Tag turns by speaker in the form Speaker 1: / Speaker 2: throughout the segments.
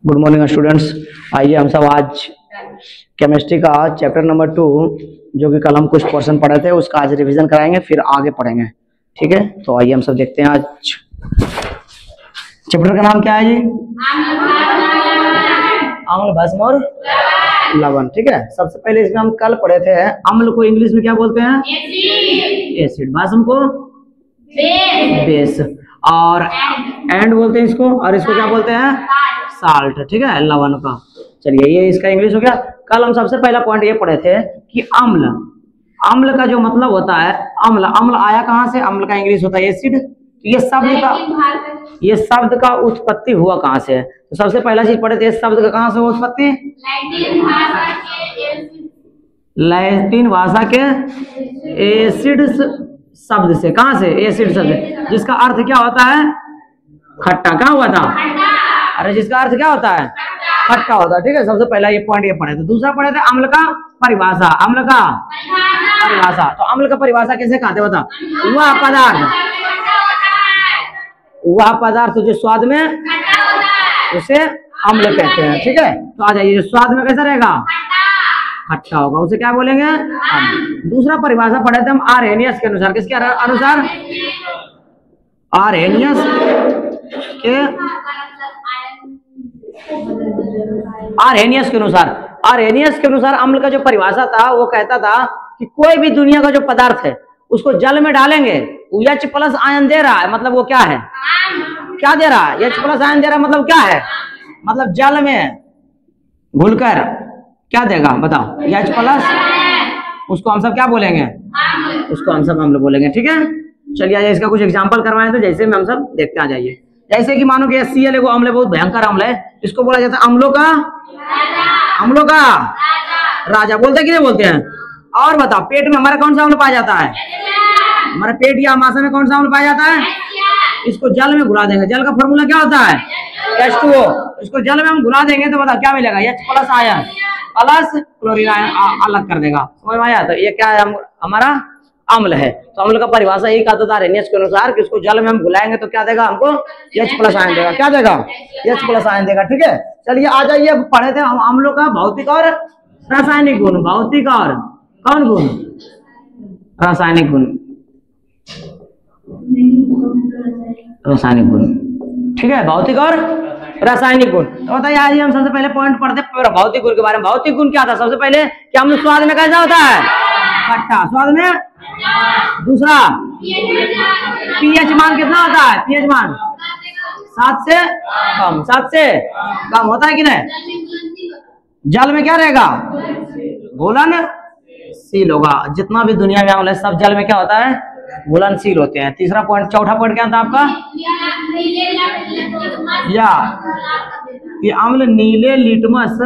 Speaker 1: Good morning students. आइए हम सब आज केमिस्ट्री का चैप्टर नंबर 2 जो कि कल हम कुछ पोर्शन पढ़े थे उसका आज रिवीजन कराएंगे, फिर आगे पढ़ेंगे। ठीक है, तो आइए हम सब देखते हैं। आज चैप्टर का नाम क्या है जी? अम्ल, भस्म और लवण। ठीक है, सबसे पहले इसमें हम कल पढ़े थे अम्ल को इंग्लिश में क्या बोलते हैं? एसिड। भस्म को बेस, और एंड बोलते हैं इसको, और इसको क्या बोलते हैं? साल्ट। ठीक है, लवण का। चलिए, ये इसका इंग्लिश हो गया। कल हम सबसे पहला पॉइंट ये पढ़े थे कि अम्ल, अम्ल का जो मतलब होता है अम्ल, अम्ल आया कहां से? अम्ल का इंग्लिश होता है एसिड। तो ये शब्द का उत्पत्ति हुआ कहां से? तो सबसे पहला चीज पढ़े थे, इस शब्द का कहां से हुआ उत्पत्ति? लैटिन भाषा के एसिड शब्द से। कहां से? एसिड शब्द, जिसका अर्थ क्या होता है? खट्टा। कहाँ हुआ था? अरे जिसका अर्थ क्या होता है? खट्टा होता है। ठीक है, सबसे पहला ये पॉइंट ये पढ़े थे। दूसरा पढ़े थे अम्ल का परिभाषा। अम्ल का परिभाषा, तो अम्ल का परिभाषा कैसे कहते बता? वह पदार्थ जो स्वाद में उसे अम्ल कहते हैं। ठीक है, तो आ जाइए, स्वाद में कैसा रहेगा? खट्टा होगा, उसे क्या बोलेंगे? अम्ल। दूसरा परिभाषा पढ़े थे हम आर्हेनियस के अनुसार। किसके अनुसार? आर्हेनियस के आर्हेनियस के अनुसार अम्ल का जो परिभाषा था वो कहता था कि कोई भी दुनिया का जो पदार्थ है उसको जल में डालेंगे, H प्लस आयन दे रहा है, मतलब वो क्या है? क्या दे रहा है? H प्लस आयन दे रहा है, मतलब क्या है? मतलब जल में घुलकर क्या देगा बताओ? H plus. उसको हम सब क्या बोलेंगे? उसको हम सब अम्ल बोलेंगे। ठीक है, चलिए आइए इसका कुछ एग्जांपल करवाएं तो जैसे में हम सब देखते आ जाइए। जैसे कि मानो कि HCl एगो अम्ल है, बहुत भयंकर अम्ल है, इसको बोला जाता है अम्लों का राजा। बोलते कि नहीं बोलते हैं? और बताओ, पेट में हमारा कौन सा अम्ल पाया जाता है? हमारे पेट या आमाशय में कौन सा अम्ल पाया जाता है? इसको जल में घुला देंगे। जल का फॉर्मूला क्या होता है? H2O। इसको जल में हम घुला देंगे तो बताओ क्या मिलेगा? H plus ion plus chlorine ion अलग कर देगा। समझ में आया? तो ये क्या है? हमारा अम्ल है। तो अम्ल का परिभाषा यही कहता था आर्हेनियस के अनुसार कि उसको जल में हम घुलाएंगे तो क्या देगा हमको? H प्लस आयन देगा। क्या देगा? H प्लस आयन देगा। ठीक है, चलिए आ जाइए, पढ़े थे हम अम्लों का भौतिक और रासायनिक गुण। भौतिक और कौन गुण? रासायनिक गुण। रासायनिक गुण। ठीक है, भौतिक और रासायनिक गुण। तो बताइए, आज हम सबसे पहले पॉइंट पढ़ते हैं भौतिक गुण के बारे में। भौतिक गुण क्या था? सबसे पहले कि अम्ल स्वाद में कैसा होता है? खट्टा। स्वाद में। दूसरा, पीएच मान कितना होता है? पीएच मान 7 से कम। 7 से कम होता है कि नहीं? जल में क्या रहेगा? घुलनशील होगा। जितना भी दुनिया में अम्ल है सब जल में क्या होता है? घुलनशील होते हैं। तीसरा पॉइंट, चौथा पॉइंट क्या था आपका? या ये अम्ल नीले लिटमस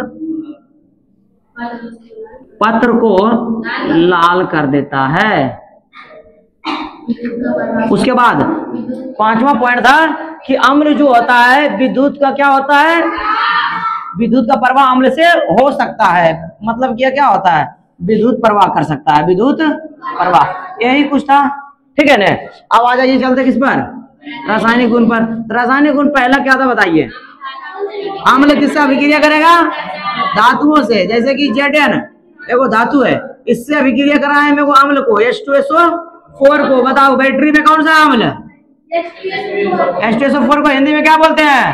Speaker 1: पत्र को लाल कर देता है। उसके बाद पांचवा पॉइंट था कि अम्ल जो होता है विद्युत का क्या होता है? विद्युत का प्रवाह अम्ल से हो सकता है। मतलब क्या होता है? विद्युत प्रवाह कर सकता है। विद्युत प्रवाह, यही कुछ था। ठीक है ना? अब आ जाइए, चलते किस पर? रासायनिक गुण पर। रासायनिक गुण पहला क्या था बताइए? अम्ल किससे अभिक्रिया करेगा? धातुओं से। जैसे कि Zn एगो धातु है, इससे अभिक्रिया कराए मेरे को अम्ल को H2SO4 को। बताओ बैटरी में कौन सा अम्ल? H2SO4 को हिंदी में क्या बोलते हैं?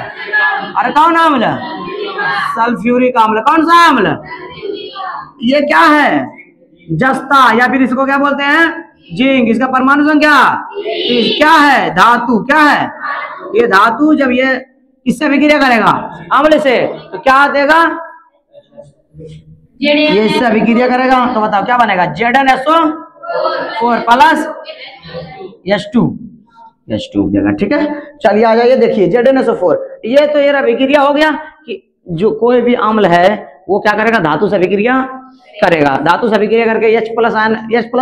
Speaker 1: अरे कौन अम्ल? सल्फ्यूरिक अम्ल। कौन सा अम्ल? ये क्या है? जस्ता, या फिर इसको क्या बोलते हैं? जिंक। इसका परमाणु संख्या क्या है? धातु। क्या है ये? धातु। जब ये किससे अभिक्रिया करेगा? अम्ल से, तो क्या देगा? ये इससे अभिक्रिया करेगा तो बताओ क्या बनेगा? ZnSO4 प्लस H2 देगा। ठीक है, चलिए आ जाइए, देखिए ZnSO4, ये तो ये अभिक्रिया हो गया कि जो कोई भी अम्ल है वो क्या करेगा? धातु से अभिक्रिया करेगा। धातु से अभिक्रिया करके H प्लस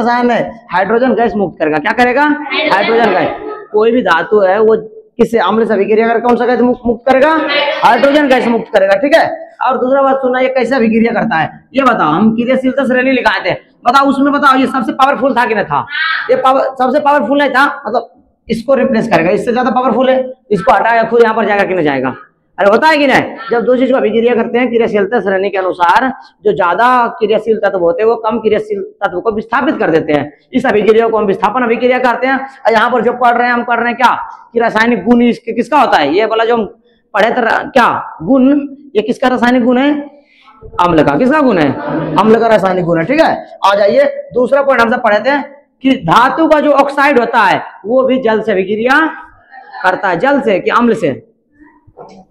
Speaker 1: आयन है हाइड्रोजन गैस मुक्त करेगा। क्या करेगा? Hydrogen gas. कोई भी धातु है वो किससे? अम्ल से अभिक्रिया करके कौन सा गैस मुक्त करेगा? हाइड्रोजन गैस मुक्त करेगा। ठीक है, और दूसरा बात सुनना, ये कैसे अभिक्रिया करता है ये बताओ। हम क्रियाशीलता श्रेणी लिखाए थे, बताओ उसमें बताओ ये सबसे पावरफुल था कि नहीं था? ये सबसे पावरफुल नहीं था, मतलब इसको रिप्लेस करेगा। इससे ज्यादा पावरफुल है, इसको हटाया खुद यहाँ पर जाएगा कि नहीं जाएगा? अरे होता है कि नहीं? जब दो चीज को अभिक्रिया करते हैं क्रियाशीलता श्रेणी के अनुसार, जो ज्यादा क्रियाशील तत्व होते हैं वो कम क्रियाशील तत्व को विस्थापित कर देते हैं। इस अभिक्रिया को हम विस्थापन अभिक्रिया करते हैं। और यहाँ पर जो पढ़ रहे हैं हम पढ़ रहे हैं क्या कि रासायनिक गुण इसके किसका होता है, ये वाला जो हम पढ़े थे क्या गुण, ये किसका रासायनिक गुण है? अम्ल का। किसका गुण है? अम्ल का रासायनिक गुण है। ठीक है, आ जाइए दूसरा पॉइंट हम सब पढ़े थे कि धातु का जो ऑक्साइड होता है वो भी जल से अभिक्रिया करता है। जल से कि अम्ल से?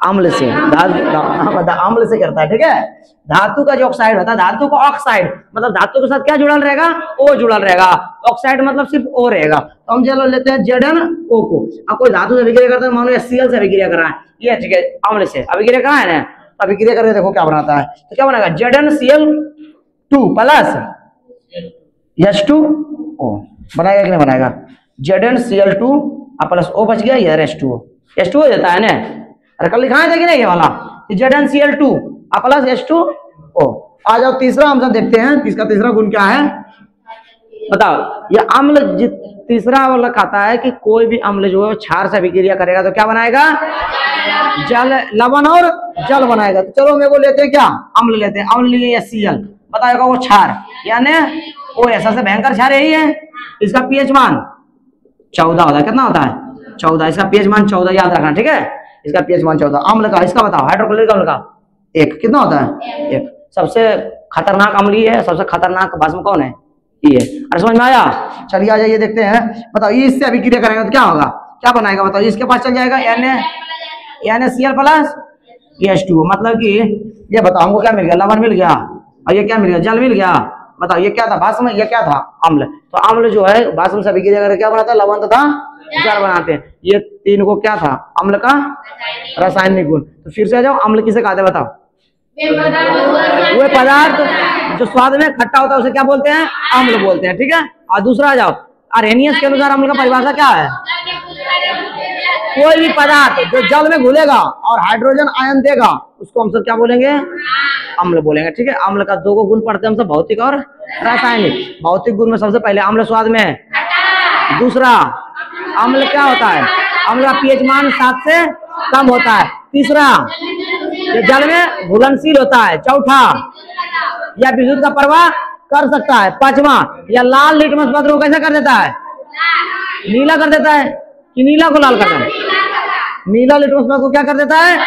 Speaker 1: अम्ल से, अम्ल से करता है। ठीक है, धातु का जो ऑक्साइड होता है, धातु का ऑक्साइड मतलब धातु के साथ क्या जुड़ल रहेगा? ओ जुड़ल रहेगा। ऑक्साइड मतलब सिर्फ ओ रहेगा। तो हम चलो लेते हैं ZnO को। अब कोई धातु से अभिक्रिया करता है, मानो HCl से अभिक्रिया कर रहा है, ये ठीक है अम्ल से अभिक्रिया कहाँ है ना, अभिक्रिया करके देखो क्या बनाता है। तो क्या बनेगा? ZnCl2 प्लस H2O बनाएगा कि नहीं बनाएगा? ZnCl2 प्लस O बच गया, इधर H2O देता है ना। अरे कल लिखा है कि नहीं ये वाला ZnCl2 प्लस H2O। आ जाओ तीसरा हम सब देखते हैं, इसका तीसरा गुण क्या है बताओ। ये अम्ल तीसरा वाला कहता है कि कोई भी अम्ल जो है क्षार से अभिक्रिया करेगा तो क्या बनाएगा? जल, लवण और जल बनाएगा। तो चलो मेरे को लेते हैं क्या, अम्ल लेते हैं। अम्ल लिए HCl, बताएगा वो क्षार यानी OH से भयंकर क्षार यही है। इसका pH मान 14 होता है। कितना होता है? 14। इसका pH मान 14 याद रखना। ठीक है, इसका pH मान 14। अम्ल का इसका बताओ, हाइड्रोक्लोरिक अम्ल का 1। कितना होता है? 1। सबसे खतरनाक अम्ल ये है, सबसे खतरनाक भस्म कौन है? ये। अरे समझ में आया? चलिए आ जाइए देखते हैं। बताओ ये इससे अभिक्रिया करेगा तो क्या होगा, क्या बनाएगा बताओ? इसके पास चल जाएगा NaCl प्लस H2O। मतलब कि ये बताओ हमको क्या मिल गया? लवण मिल गया, और ये क्या मिल गया? जल मिल गया। बताओ ये क्या था? भस्म। ये क्या था? अम्ल। तो अम्ल जो है भस्म से अभिक्रिया करके क्या बनाता है? लवण तथा जल बनाते हैं। ये तीन को क्या था? अम्ल का रासायनिक गुण। तो फिर से आ जाओ, अम्ल किसे कहते हैं बताओ? वे पदार्थ जो स्वाद में खट्टा होता है उसे क्या बोलते हैं? अम्ल बोलते हैं। ठीक है, और दूसरा आ जाओ, अरेनियस के अनुसार अम्ल का परिभाषा क्या है? कोई भी पदार्थ जो जल में घुलेगा और हाइड्रोजन आयन देगा उसको हम सब क्या बोलेंगे? अम्ल बोलेंगे। ठीक है, अम्ल का 2 गुण पढ़ते हैं हम सब, भौतिक और रासायनिक। भौतिक गुण में सबसे पहले अम्ल स्वाद में है। दूसरा अम्ल क्या होता है? अम्ल का pH मान 7 से कम होता है। तीसरा ये जल में घुलनशील होता है। चौथा या विद्युत का प्रवाह कर सकता है। पांचवा या लाल लिटमस पत्र को कैसा कर देता है? नीला कर देता है कि नीला को लाल करता है? नीला लिटमस पत्र को क्या कर देता है?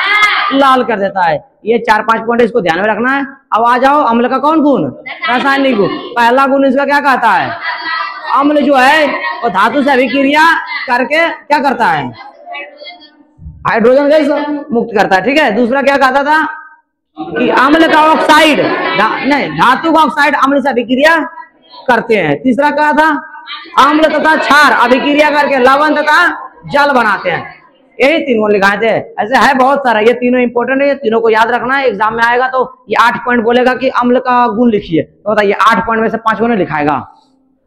Speaker 1: लाल कर देता है। ये 4-5 पॉइंट इसको ध्यान में रखना है। अब आ जाओ अम्ल का कौन गुण? रासायनिक गुण। पहला गुण इसका क्या कहता है? अम्ल जो है वो धातु से अभिक्रिया करके क्या करता है? हाइड्रोजन गैस मुक्त करता है। ठीक है, दूसरा क्या कहता था कि अम्ल का ऑक्साइड नहीं धातु का ऑक्साइड अम्ल से अभिक्रिया करते हैं। तीसरा क्या था? अम्ल तथा क्षार अभिक्रिया करके लवण तथा जल बनाते हैं। यही 3 गुण लिखाए थे। ऐसे है बहुत सारा, ये तीनों इंपॉर्टेंट है, ये तीनों को याद रखना है। एग्जाम में आएगा तो ये 8 पॉइंट बोलेगा कि अम्ल का गुण लिखिए, तो बताइए 8 पॉइंट में से 5 गुण लिखाएगा।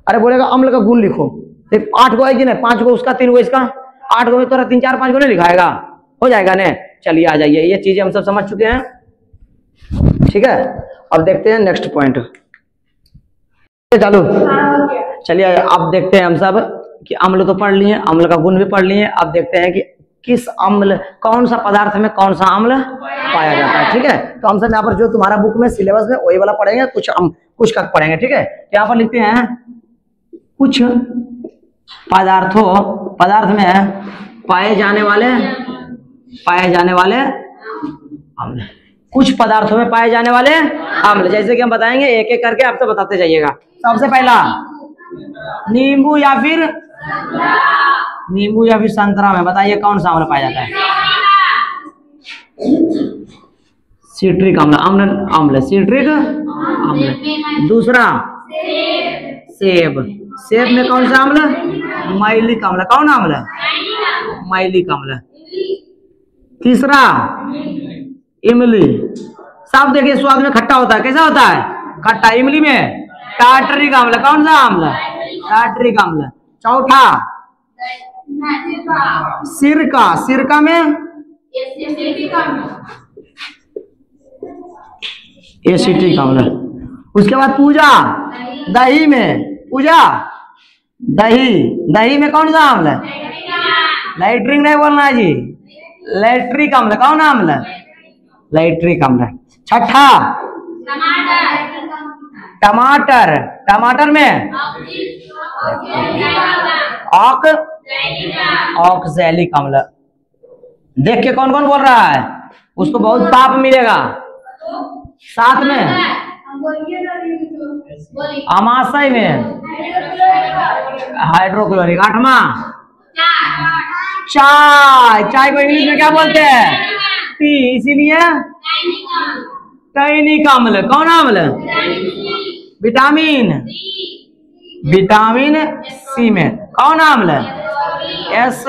Speaker 1: अरे बोलेगा अम्ल का गुण लिखो, 8 को है कि नहीं? 5 को उसका, 3 को इसका, 8 को में तो 3, 4, 5 गुण लिखाएगा, हो जाएगा ने। चलिए आ जाइए, ये चीजें हम सब समझ चुके हैं। ठीक है, अब देखते हैं नेक्स्ट पॉइंट। चलो चलिए अब देखते हैं हम सब कि अम्ल तो पढ़ लिए, अम्ल का गुण भी पढ़ लिए। अब देखते हैं कि किस अम्ल, कौन सा पदार्थ में कौन सा अम्ल पाया जाता है। ठीक है, तो हम सब यहाँ पर जो तुम्हारा बुक में सिलेबस में वही वाला पढ़ेंगे, कुछ का पढ़ेंगे। ठीक है, यहाँ पर लिखते हैं कुछ पदार्थ में पाए जाने वाले अम्ल। कुछ पदार्थों में पाए जाने वाले अम्ल, जैसे कि हम बताएंगे एक एक करके, आपसे बताते जाइएगा। सबसे पहला नींबू या फिर संतरा में बताइए कौन सा अम्ल पाया जाता है? सिट्रिक अम्ल सिट्रिक अम्ल। दूसरा सेब में कौन सा अम्ल? मैलिक अम्ल। कौन अम्ल? मैलिक अम्ल। तीसरा इमली। सब देखिए स्वाद में खट्टा होता है, कैसा होता है? खट्टा। इमली में टार्टरिक अम्ल। कौन सा अम्ल? टार्टरिक अम्ल। चौथा सिरका में एसिटिक अम्ल। उसके बाद पूजा, दही में कौन सा अम्ल? नाइट्रिक नहीं बोलना है जी, लैट्रिक अम्ल। कौन अम्ल? लैट्रिक अम्ल। छठा टमाटर। टमाटर में ऑक्सैलिक अम्ल। देख के कौन कौन बोल रहा है? उसको बहुत पाप मिलेगा। साथ में अमाशय में हाइड्रोक्लोरिक। आठवां चाय। चाय को इंग्लिश में क्या बोलते हैं? टी, इसीलिए टैनिक अम्ल। कौन अम्ल? विटामिन विटामिन सी में कौन अम्ल? एस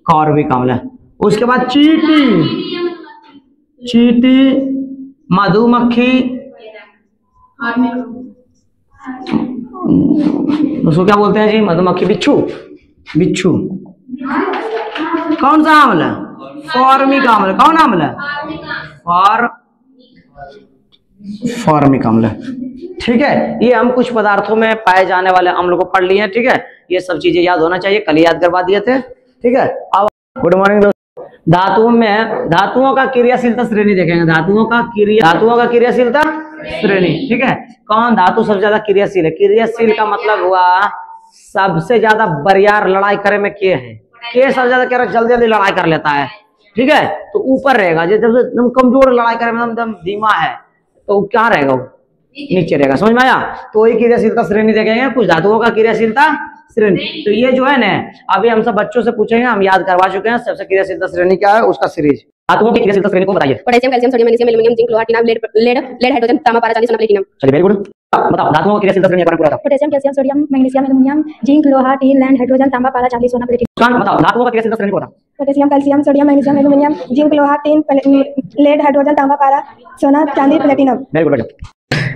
Speaker 1: कॉर्बिक अम्ल। उसके बाद चींटी। चींटी, मधुमक्खी, उसको क्या बोलते हैं जी? मधुमक्खी। बिच्छू। बिच्छू कौन सा अम्ल? फॉर्मिक अम्ल। कौन अम्ल? फॉर्मिक अम्ल। ठीक है, ये हम कुछ पदार्थों में पाए जाने वाले अम्ल को पढ़ लिए हैं। ठीक है, ये सब चीजें याद होना चाहिए, कल याद करवा दिए थे। ठीक है, अब गुड मॉर्निंग दोस्तों। धातुओं में धातुओं का क्रियाशीलता श्रेणी देखेंगे। धातुओं का क्रियाशीलता श्रेणी। ठीक है, कौन धातु सबसे ज्यादा क्रियाशील है? क्रियाशील का मतलब हुआ सबसे ज्यादा बरियार लड़ाई करे में के है। के सबसे ज्यादा क्या जल्दी जल्दी लड़ाई कर लेता है। ठीक है, तो ऊपर रहेगा। जब एकदम कमजोर लड़ाई करे में एकदम धीमा है तो क्या रहेगा? वो नीचे रहेगा। समझ में आया? तो वही क्रियाशीलता श्रेणी देखेंगे, कुछ धातुओं का क्रियाशीलता श्रेणी। तो ये जो है ना, अभी हम सब बच्चों से पूछेंगे, हम याद करवा चुके हैं। सबसे क्रियाशीलता श्रेणी क्या है उसका सीरीज। धातुओं की क्रियाशीलता श्रेणी को बताइए। Potassium, calcium, sodium, magnesium, aluminium, zinc, लोहा, टिन, लेड, हाइड्रोजन, तांबा, पारा, चांदी, सोना, प्लेटिनम। चलिए, वेरी गुड। बताओ धातुओं की क्रियाशीलता श्रेणी पूरा बताओ। Potassium, calcium, sodium, magnesium, aluminium, zinc, लोहा, टिन, लैंड, हाइड्रोजन, तांबा, पारा, चांदी, सोना, प्लेटिनम। बताओ धातुओं का क्रियाशीलता श्रेणी को बताओ। Potassium, calcium, sodium, magnesium, aluminium, zinc, लोहा, टिन, लेड, हाइड्रोजन, तांबा, पारा, सोना, चांदी, platinum. Very good.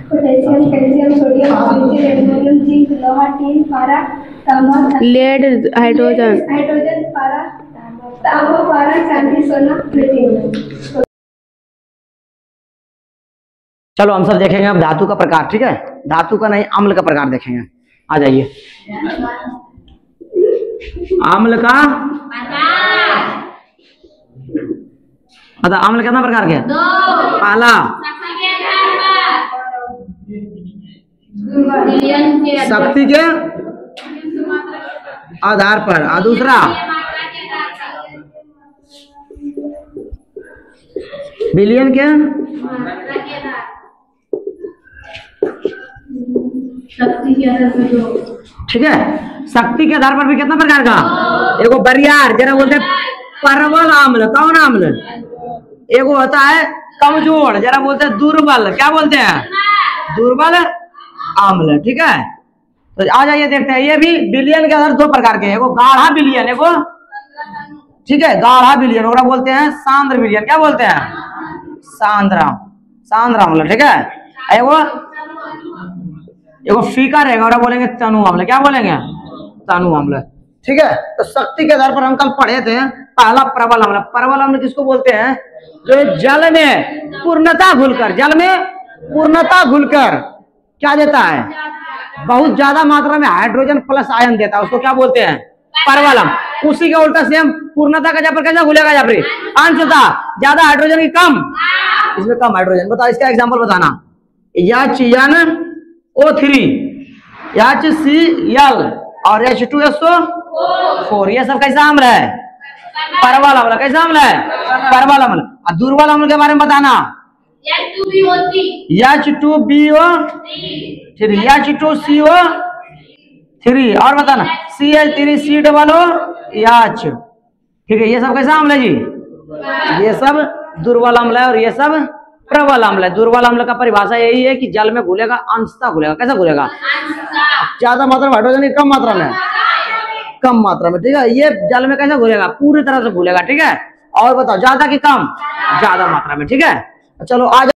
Speaker 2: Potassium, calcium, sodium, magnesium, aluminium, zinc, लोहा, टिन, पारा, तांबा, लेड, हाइड्रोजन, पारा, तांबा, पारा, चांदी, सोना, प्लेटिनम।
Speaker 1: चलो हम सब देखेंगे अब धातु का प्रकार। ठीक है, धातु का नहीं, अम्ल का प्रकार देखेंगे। आ जाइए। अम्ल का मतलब अम्ल कितना प्रकार के? पहला शक्ति के आधार पर, और दूसरा विलयन के ठीक है, शक्ति के आधार पर भी कितना प्रकार का? एगो बरियार जरा बोलते हैं परवल अम्ल। कौन अम्ल? एगो होता है कमजोर, जरा बोलते हैं दुर्बल। क्या बोलते हैं? दुर्बल अम्ल। ठीक है, तो आ जाइए देखते हैं। ये भी विलयन के आधार दो प्रकार के, एगो गाढ़ा विलयन, एगो ठीक है गाढ़ा विलयन, ओकरा बोलते हैं सांद्र विलयन। क्या बोलते हैं? सांद्र अम्ल। ठीक है, एगो फीका रहेगा, और बोलेंगे तनु अम्ल। क्या बोलेंगे? तनु अम्ल। ठीक है, तो शक्ति के आधार पर हम कल पढ़े थे पहला प्रबल अम्ल। प्रबल अम्ल किसको बोलते हैं? जो जल में पूर्णता घुलकर, जल में पूर्णता घुलकर क्या देता है? बहुत ज्यादा मात्रा में हाइड्रोजन प्लस आयन देता है, उसको क्या बोलते हैं? प्रबल अम्ल। उसी के उल्टा सेम पूर्णता का जहाँ पर कैसा घुलेगा? जहाँ पर अंशता ज्यादा हाइड्रोजन की कम, इसमें कम हाइड्रोजन। बताओ इसका एग्जाम्पल बताना। HNO3, HCl और H2SO4, ये सब कैसा अम्ल है? परवल अम्ल। कैसा अम्ल है? परवल अम्ल। और दुर्बल अम्ल के बारे में बताना। H2BO3, H2CO3 और बताना CH3COOH। ठीक है, ये सब कैसा अम्ल है जी? ये सब दुर्बल अम्ल है और ये सब प्रबल अम्ल है। दुर्बल अम्ल का परिभाषा यही है कि जल में घुलेगा, अंशतः घुलेगा। कैसा घुलेगा? ज्यादा मात्रा में हाइड्रोजन की कम मात्रा में, कम मात्रा में। ठीक है, ये जल में कैसा घुलेगा? पूरी तरह से घुलेगा। ठीक है, और बताओ ज्यादा की कम? ज्यादा मात्रा में। ठीक है, चलो आज